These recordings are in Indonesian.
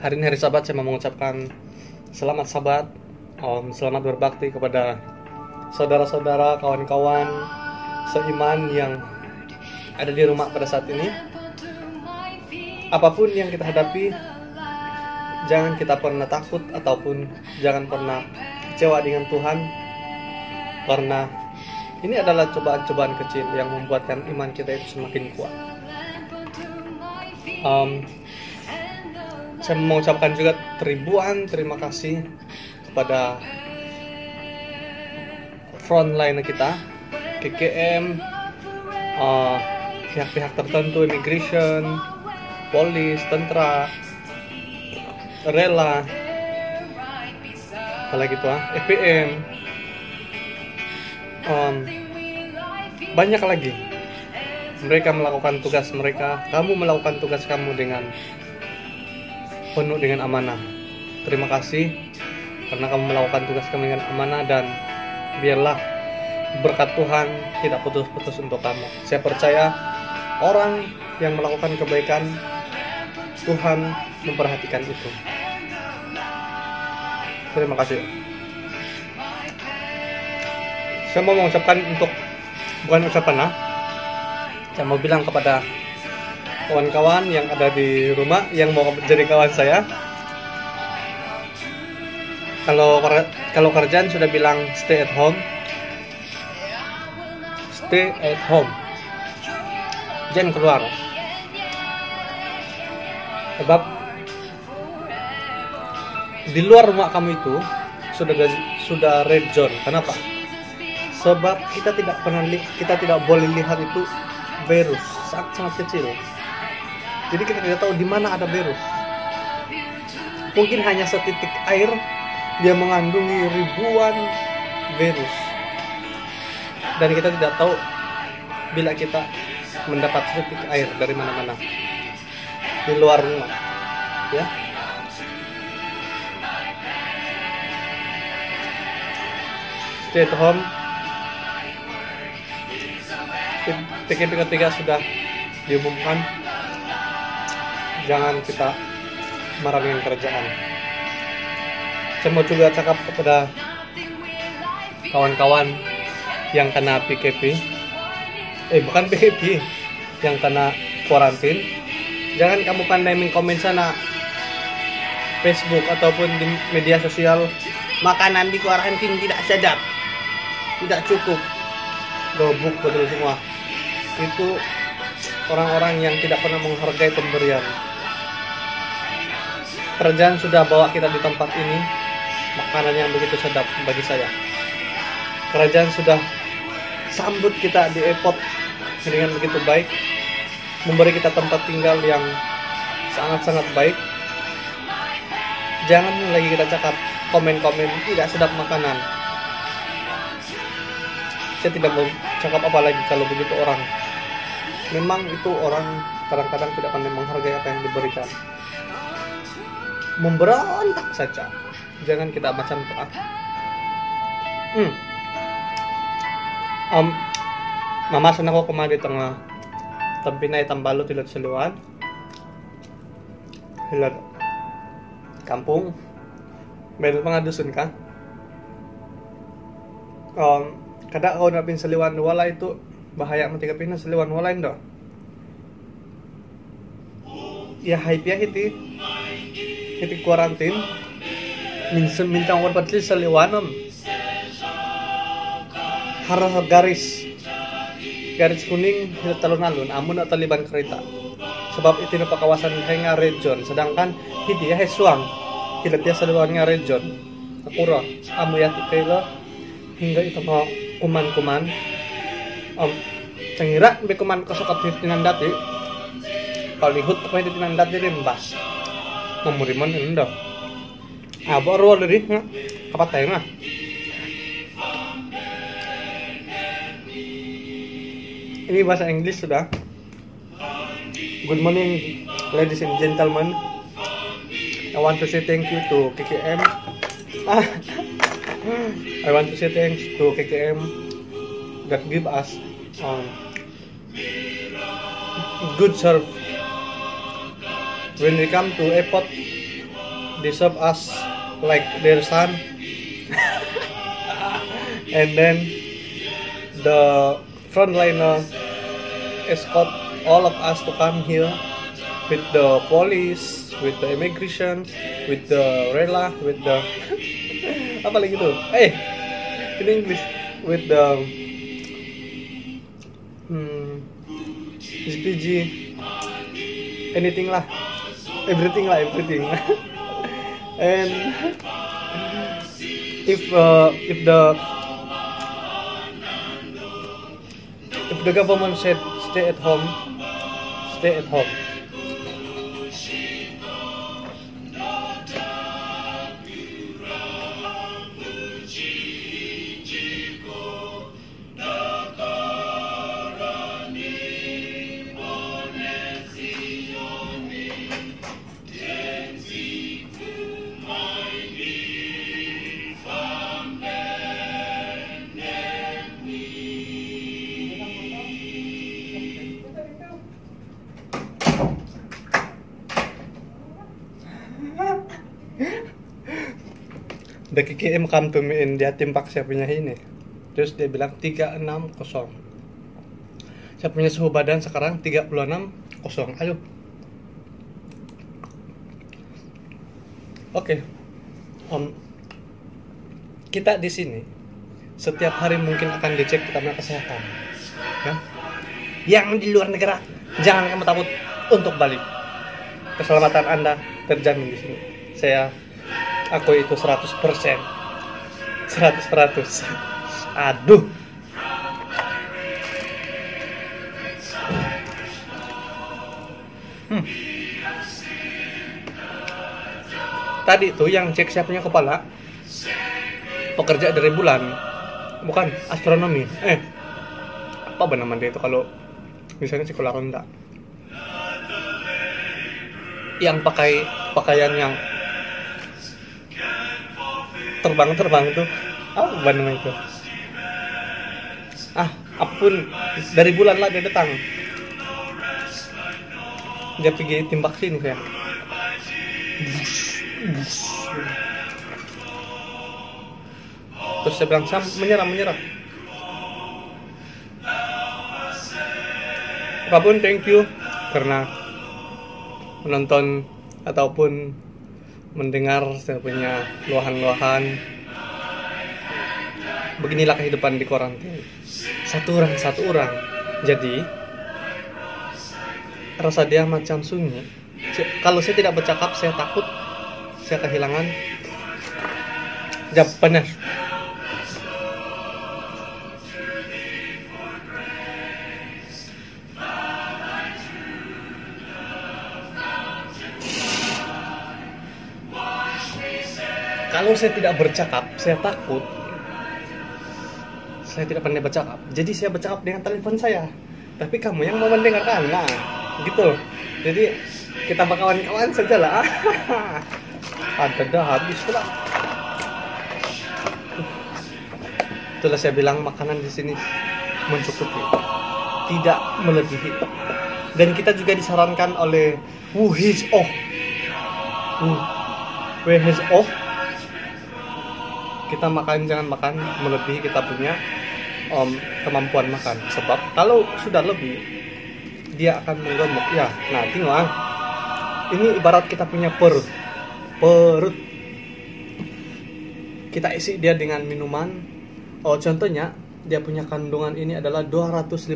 Hari ini hari Sabat, saya mau mengucapkan selamat Sabat, selamat berbakti kepada saudara-saudara, kawan-kawan seiman yang ada di rumah pada saat ini. Apapun yang kita hadapi, jangan kita pernah takut ataupun jangan pernah kecewa dengan Tuhan, karena ini adalah cobaan-cobaan kecil yang membuatkan iman kita itu semakin kuat. Saya mengucapkan juga ribuan terima kasih kepada frontline kita, KKM, pihak-pihak tertentu, immigration, polis, tentara, rela, apalagi itu FPM, banyak lagi. Mereka melakukan tugas mereka, kamu melakukan tugas kamu dengan penuh dengan amanah. Terima kasih karena kamu melakukan tugas kamu dengan amanah, dan biarlah berkat Tuhan tidak putus-putus untuk kamu. Saya percaya orang yang melakukan kebaikan, Tuhan memperhatikan itu. Terima kasih. Saya mau mengucapkan bukan ucapan saya mau bilang kepada kawan-kawan yang ada di rumah yang mau jadi kawan saya, kalau kerjaan sudah bilang stay at home, jangan keluar. Sebab di luar rumah kamu itu sudah red zone. Kenapa? Sebab kita tidak boleh lihat itu virus sangat kecil. Jadi kita tidak tahu di mana ada virus. Mungkin hanya setitik air dia mengandungi ribuan virus. Dan kita tidak tahu bila kita mendapat setitik air dari mana-mana di luar rumah, ya. Stay at home. Ketiga sudah diumumkan. Jangan kita marah dengan kerajaan. Saya mau juga cakap kepada kawan-kawan yang kena PKP, bukan PKP, yang kena kuarantin. Jangan kamu pandai komen sana Facebook ataupun di media sosial, makanan di kuarantin tidak sedap, tidak cukup. Gobuk betul semua. Itu orang-orang yang tidak pernah menghargai pemberian. Kerajaan sudah bawa kita di tempat ini, makanan yang begitu sedap bagi saya. Kerajaan sudah sambut kita di airport dengan begitu baik, memberi kita tempat tinggal yang sangat-sangat baik. Jangan lagi kita cakap komen-komen tidak sedap makanan. Saya tidak mau cakap apa lagi kalau begitu orang. Memang itu orang kadang-kadang tidak pandai menghargai apa yang diberikan. Memberontak saja. Jangan kita macam itu. Mama sana ko kumadi tengah tampinay tambalo tilot saliwan. Hilad kampung. Meron mga dusun ka. Kada kau napin saliwan wala itu bahaya matika pinas saliwan wala indo. Ya hype ya hiti kuarantin mintang wan patli saliwanom harah garis kuning hila talon-alon amun at taliban kereta, sebab itu pa kawasan nga region, sedangkan hiti ya suang hila dia saliwan nga region akura amu yati kaila hingga itu mga kuman sangira be kuman kasakat tinandati kalihut apa itu tinandati rin ba memurimon endo baru dari kapatay nga. Ini bahasa Inggris sudah. Good morning ladies and gentlemen. I want to say thank you to KKM. I want to say thanks to KKM that give us good service. When we come to airport, they serve us like their son. And then the frontliner escort all of us to come here with the police, with the immigration, with the rela, with the apa lagi tuh? In English, with the SPG, anything lah, everything. And if the government said stay at home. The KKM come to me and dia timpak saya punya ini. Terus dia bilang 360. Saya punya suhu badan sekarang 36,0. Ayo. Oke. Kita di sini setiap hari mungkin akan dicek kita punya kesehatan. Ya. Yang di luar negara jangan kamu takut untuk balik. Keselamatan Anda terjamin di sini. Aku itu 100%. Aduh. Tadi tuh yang cek saya punya kepala pekerja dari bulan, bukan astronomi. Apa nama dia itu kalau misalnya sekolah rendah, yang pakai pakaian yang terbang tuh, apa namanya itu? Apapun dari bulan lah dia datang. Dia pergi timbak sini saya. Terus saya bilang, menyerah. Apapun, thank you karena menonton ataupun mendengar saya punya luahan-luahan. Beginilah kehidupan di karantina. Satu orang. Jadi rasa dia macam sunyi. Kalau saya tidak bercakap, saya takut saya kehilangan jam panas. Kalau saya tidak bercakap, saya takut. Saya tidak pandai bercakap. Jadi saya bercakap dengan telepon saya. Tapi kamu yang mau mendengarkan. Nah, gitu. Jadi kita berkawan-kawan saja lah. Dah habis pula. Itulah saya bilang makanan di sini mencukupi, tidak melebihi. Dan kita juga disarankan oleh WHO. Kita jangan makan melebihi kita punya kemampuan makan, sebab kalau sudah lebih dia akan menggemuk ya. Nah, tengok ini ibarat kita punya perut kita isi dia dengan minuman. Contohnya dia punya kandungan ini adalah 250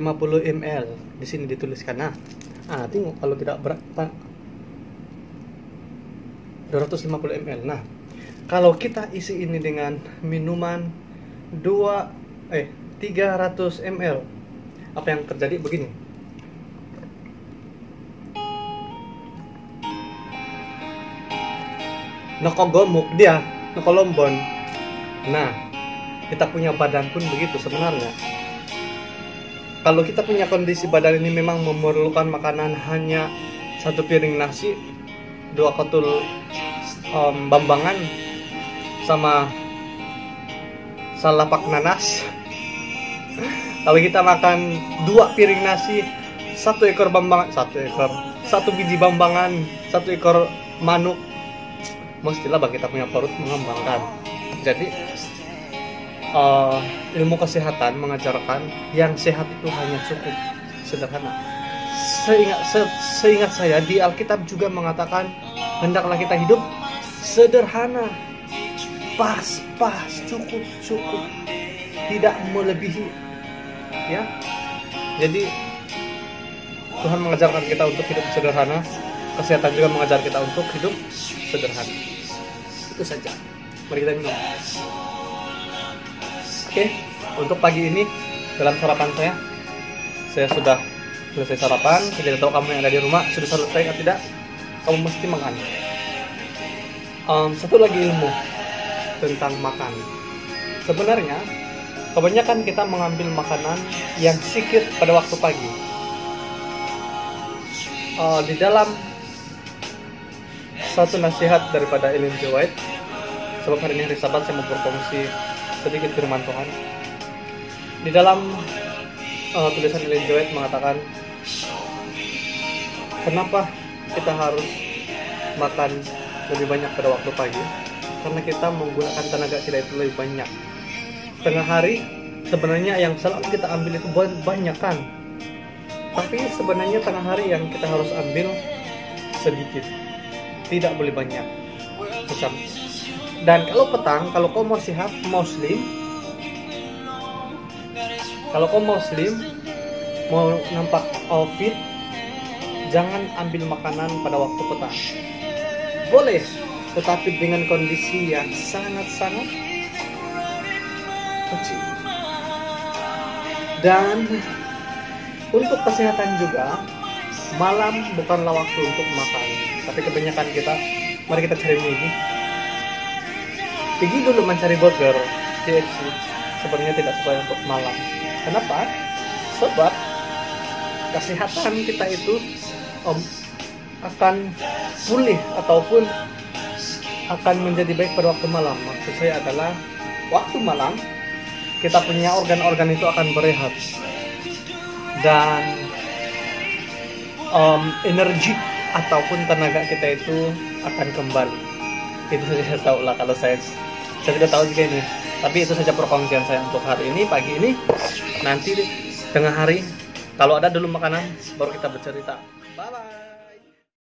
ml. Di sini dituliskan. Nah, tengok kalau tidak berat 250 ml. Nah, kalau kita isi ini dengan minuman 300 ml, apa yang terjadi begini. Nokogomuk dia, nokolombon. Nah, kita punya badan pun begitu sebenarnya. Kalau kita punya kondisi badan ini memang memerlukan makanan hanya 1 piring nasi, 2 kotul bambangan, sama salapak nanas. Kalau kita makan 2 piring nasi, 1 ekor bambangan, 1 biji bambangan, 1 ekor manuk, mestilah bagi kita punya perut mengembangkan. Jadi ilmu kesehatan mengajarkan yang sehat itu hanya cukup, sederhana. Seingat saya di Alkitab juga mengatakan hendaklah kita hidup sederhana, pas, cukup, tidak melebihi, ya. Jadi Tuhan mengajarkan kita untuk hidup sederhana, kesehatan juga mengajar kita untuk hidup sederhana. Itu saja. Mari kita minum. Oke, untuk pagi ini dalam sarapan saya sudah selesai sarapan. Saya tidak tahu kamu yang ada di rumah sudah selesai atau tidak. Kamu mesti makan. Satu lagi ilmu tentang makan. Sebenarnya kebanyakan kita mengambil makanan yang sedikit pada waktu pagi. Di dalam satu nasihat daripada Ellen G. White, sebab hari ini hari Sabat saya mau berfungsi sedikit firman Tuhan. Di dalam tulisan Ellen G. White mengatakan, kenapa kita harus makan lebih banyak pada waktu pagi? Karena kita menggunakan tenaga kita itu lebih banyak. Tengah hari sebenarnya yang selalu kita ambil itu banyak kan, tapi sebenarnya tengah hari yang kita harus ambil sedikit, tidak boleh banyak. Dan kalau petang, kalau kau muslim, mau nampak fit, jangan ambil makanan pada waktu petang. Boleh, tetapi dengan kondisi yang sangat-sangat kecil. Dan untuk kesehatan juga, malam bukanlah waktu untuk makan. Tapi kebanyakan kita, mari kita cari mie. Pergi dulu mencari burger, KFC, sebenarnya tidak sesuai untuk malam. Kenapa? Sebab kesehatan kita itu akan pulih ataupun akan menjadi baik pada waktu malam. Maksud saya adalah waktu malam kita punya organ-organ itu akan berehat dan energi ataupun tenaga kita itu akan kembali. Itu saya tahu lah, kalau saya tidak tahu juga ini. Tapi itu saja perkongsian saya untuk hari ini, pagi ini. Nanti tengah hari kalau ada dulu makanan baru kita bercerita. Bye bye.